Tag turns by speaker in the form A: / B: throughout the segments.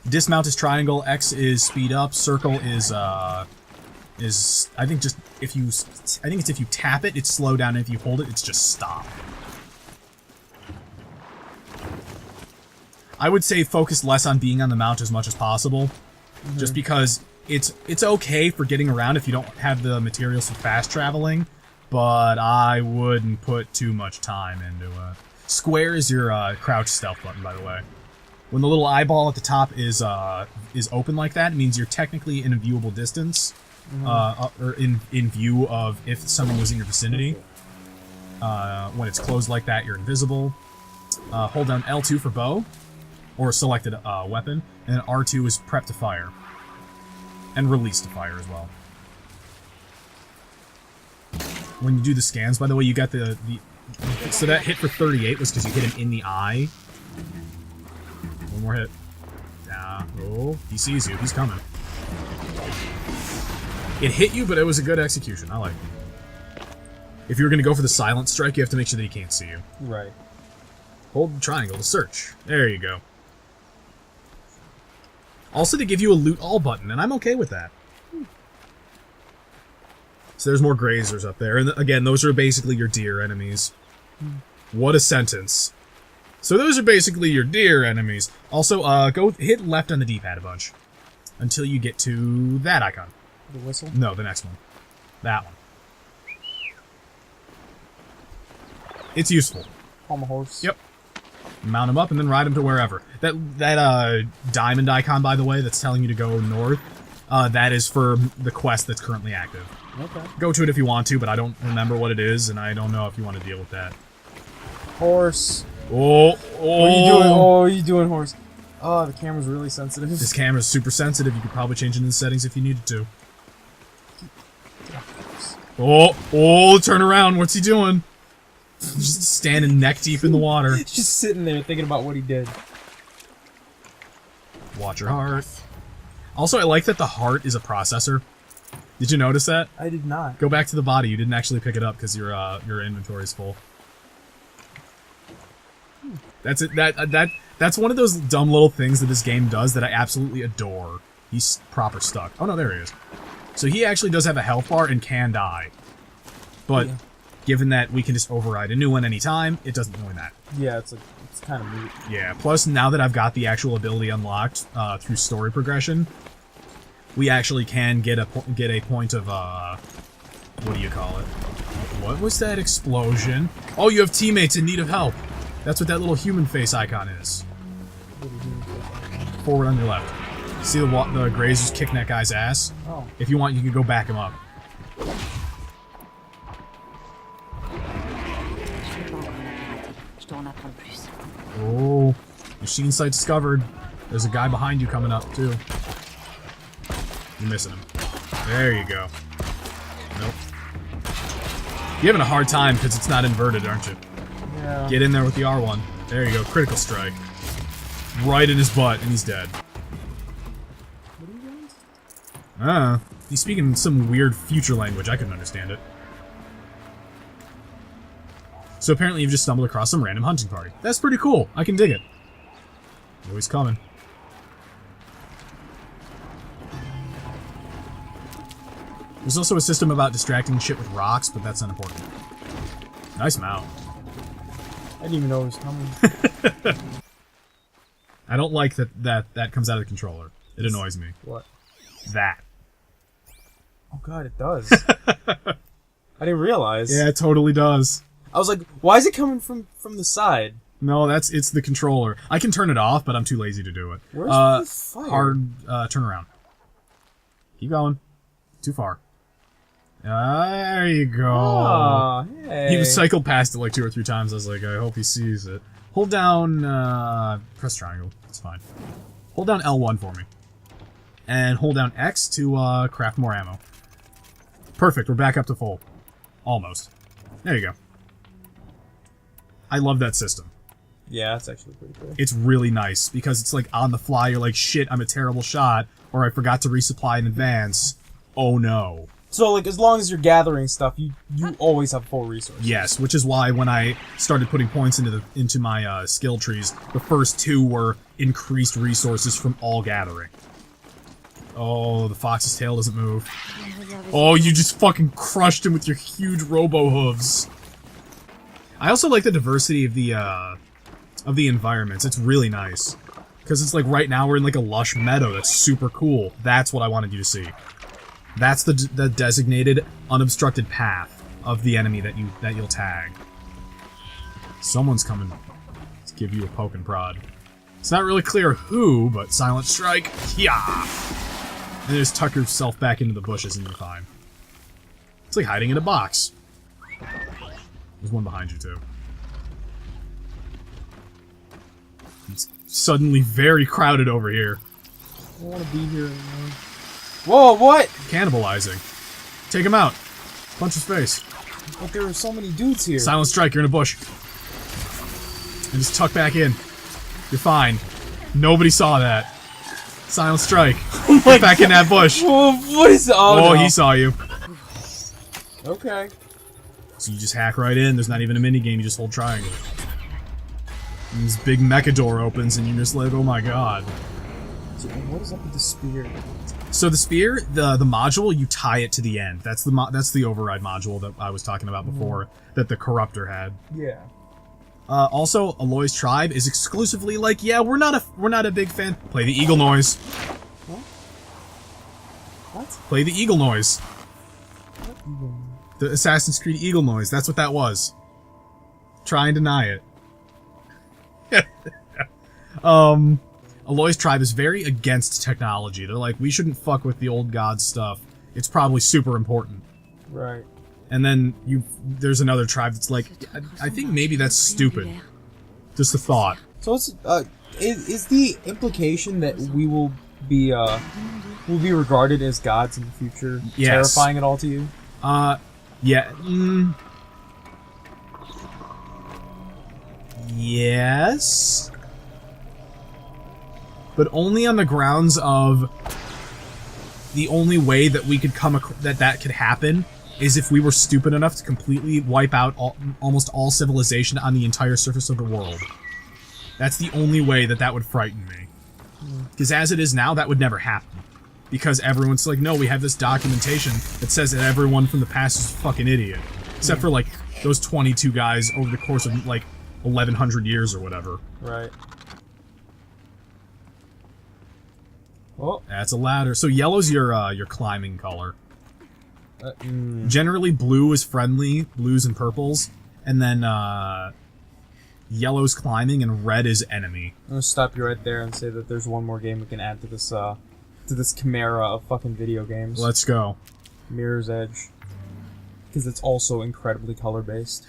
A: Dismount is triangle, X is speed up, circle is I think just if you it's if you tap it, it's slow down, and if you hold it, it's just stop. I would say focus less on being on the mount as much as possible, just because it's okay for getting around if you don't have the materials for fast traveling, but I wouldn't put too much time into it. Square is your crouch stealth button, by the way. When the little eyeball at the top is open like that, it means you're technically in a viewable distance, or in view of if someone was in your vicinity. When it's closed like that, you're invisible. Hold down L2 for bow, or selected weapon, and then R2 is prep to fire, and release to fire as well. When you do the scans, by the way, you got so that hit for 38 was because you hit him in the eye. One more hit. Oh, he sees you. He's coming. It hit you, but it was a good execution. I like it. If you're going to go for the silent strike, you have to make sure that he can't see you.
B: Right.
A: Hold the triangle to search. There you go. Also, they give you a loot all button, and I'm okay with that. So there's more grazers up there. And again, those are basically your deer enemies. What a sentence. So those are basically your deer enemies. Also, go hit left on the D-pad a bunch. Until you get to that icon.
B: The whistle?
A: No, the next one. That one. It's useful.
B: Palm a horse.
A: Yep. Mount him up and then ride him to wherever. That diamond icon, by the way, that's telling you to go north, that is for the quest that's currently active.
B: Okay.
A: Go to it if you want to, but I don't remember what it is, and I don't know if you want to deal with that.
B: Horse.
A: Oh,
B: What are you doing? Oh, what are you doing, horse? Oh, the camera's really sensitive.
A: This camera's super sensitive. You could probably change it in the settings if you needed to. Oh, turn around. What's he doing? He's just standing neck deep in the water.
B: Just sitting there thinking about what he did.
A: Watch your heart. Also, I like that the heart is a processor. Did you notice that?
B: I did not.
A: Go back to the body. You didn't actually pick it up because your inventory is full. That's it. That's one of those dumb little things that this game does that I absolutely adore. He's proper stuck. Oh no, there he is. So he actually does have a health bar and can die. But given that we can just override a new one anytime, it doesn't really matter.
B: Yeah, it's kind of moot.
A: Yeah. Plus, now that I've got the actual ability unlocked through story progression, we actually can get a point of what do you call it? What was that explosion? Oh, you have teammates in need of help. That's what that little human face icon is. Forward on your left. See the grazers kicking that guy's ass?
B: Oh.
A: If you want, you can go back him up. Oh, machine site discovered. There's a guy behind you coming up, too. You're missing him. There you go. Nope. You're having a hard time because it's not inverted, aren't you?
B: Yeah.
A: Get in there with the R1. There you go. Critical strike. Right in his butt, and he's dead.
B: What are you doing?
A: He's speaking some weird future language. I couldn't understand it. So apparently you've just stumbled across some random hunting party. That's pretty cool. I can dig it. Oh, he's coming. There's also a system about distracting shit with rocks, but that's not important. Nice mount.
B: I didn't even know it was coming.
A: I don't like that comes out of the controller. It annoys me.
B: What?
A: That.
B: Oh god, it does. I didn't realize.
A: Yeah, it totally does.
B: I was like, why is it coming from the side?
A: No, it's the controller. I can turn it off, but I'm too lazy to do it.
B: Where's the fire?
A: Hard, turn around. Keep going. Too far. There you go.
B: Oh, hey.
A: He cycled past it like 2 or 3 times. I was like, I hope he sees it. Hold down, press triangle. It's fine. Hold down L1 for me. And hold down X to, craft more ammo. Perfect, we're back up to full. Almost. There you go. I love that system.
B: Yeah, that's actually pretty cool.
A: It's really nice, because it's like on the fly, you're like, shit, I'm a terrible shot, or I forgot to resupply in advance. Oh no.
B: So, like, as long as you're gathering stuff, you always have full resources.
A: Yes, which is why when I started putting points into my skill trees, the first 2 were increased resources from all gathering. Oh, the fox's tail doesn't move. Oh, you just fucking crushed him with your huge robo hooves. I also like the diversity of the environments. It's really nice. Because it's like right now we're in like a lush meadow. That's super cool. That's what I wanted you to see. That's the designated unobstructed path of the enemy that you'll tag. Someone's coming to give you a poke and prod. It's not really clear who, but silent strike. Yeah. And just tuck yourself back into the bushes and you're fine. It's like hiding in a box. There's one behind you too. It's suddenly very crowded over here.
B: I don't want to be here anymore. Whoa, what?
A: Cannibalizing. Take him out. Punch his face.
B: But there are so many dudes here.
A: Silent strike, you're in a bush. And just tuck back in. You're fine. Nobody saw that. Silent strike.
B: Oh my
A: Get back in that bush.
B: Whoa, what is... Oh,
A: Oh,
B: no.
A: he saw you.
B: Okay.
A: So you just hack right in. There's not even a minigame. You just hold triangle. And this big mecha door opens and you're just like, oh my god.
B: So what is up with the spear?
A: So the spear, the module, you tie it to the end. That's the override module that I was talking about before, that the Corruptor had.
B: Yeah.
A: Also, Aloy's tribe is exclusively like, yeah, we're not a big fan. Play the eagle noise.
B: What?
A: Play the eagle noise.
B: What eagle?
A: The Assassin's Creed eagle noise. That's what that was. Try and deny it. Aloy's tribe is very against technology. They're like, we shouldn't fuck with the old god stuff. It's probably super important.
B: Right.
A: And then there's another tribe that's like, I think maybe that's stupid. Just a thought.
B: So it's is the implication that we will be regarded as gods in the future
A: Yes.
B: terrifying at all to you?
A: Yeah. Yes. But only on the grounds of the only way that we could that could happen is if we were stupid enough to completely wipe out almost all civilization on the entire surface of the world. That's the only way that would frighten me. Because as it is now, that would never happen. Because everyone's like, no, we have this documentation that says that everyone from the past is a fucking idiot. Except for, like, those 22 guys over the course of, like, 1100 years or whatever.
B: Right. Oh.
A: That's a ladder. So yellow's your climbing color. Generally, blue is friendly, blues and purples, and then yellow's climbing and red is enemy.
B: I'm gonna stop you right there and say that there's one more game we can add to this chimera of fucking video games.
A: Let's go.
B: Mirror's Edge, because it's also incredibly color based.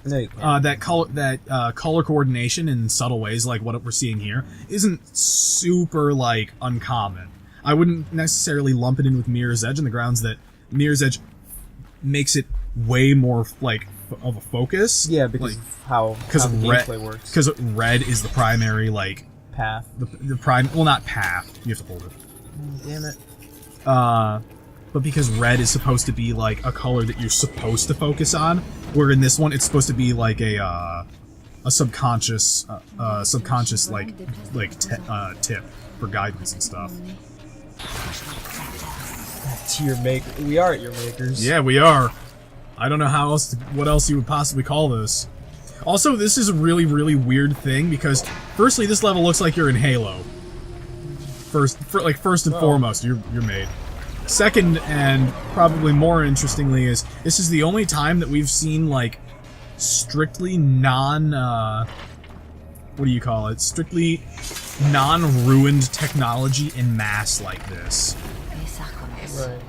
B: No, you can't.
A: That color coordination in subtle ways, like what we're seeing here, isn't super like uncommon. I wouldn't necessarily lump it in with Mirror's Edge on the grounds that Mirror's Edge makes it way more like of a focus.
B: Yeah, because of how the gameplay works.
A: Because red is the primary like
B: Path.
A: The prime. Well, not path. You have to hold it.
B: Damn it.
A: But because red is supposed to be like a color that you're supposed to focus on, where in this one it's supposed to be like a subconscious tip for guidance and stuff.
B: To your maker. We are at your makers.
A: Yeah, we are. I don't know what else you would possibly call this. Also, this is a really, really weird thing because, firstly, this level looks like you're in Halo. First and foremost, you're made. Second, and probably more interestingly, is this is the only time that we've seen like strictly what do you call it? Strictly non-ruined technology en masse like this.
B: Right.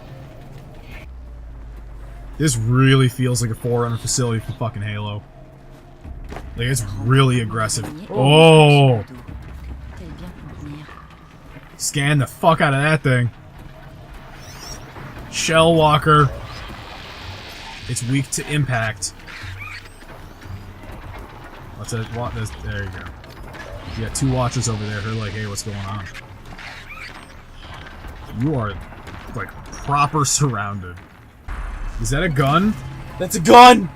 A: This really feels like a Forerunner facility for fucking Halo. Like, it's really aggressive. Oh! Scan the fuck out of that thing. Shell Walker. It's weak to impact. What's that? There you go. You got two watchers over there who are like, hey, what's going on? You are, like, proper surrounded. Is that a gun?
B: That's a gun!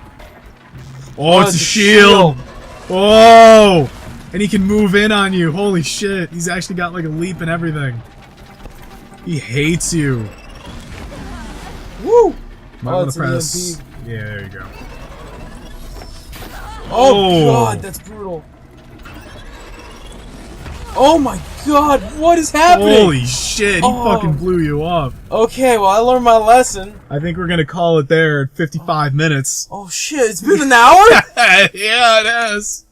A: Oh, it's a shield! Oh! And he can move in on you. Holy shit. He's actually got like a leap and everything. He hates you.
B: Woo!
A: Might want to press. Yeah, there you go.
B: Oh god, that's brutal. Oh my god, what is happening?
A: Holy shit, he fucking blew you up.
B: Okay, well, I learned my lesson.
A: I think we're gonna call it there at 55 minutes.
B: Oh shit, it's been an hour?
A: Yeah, it is.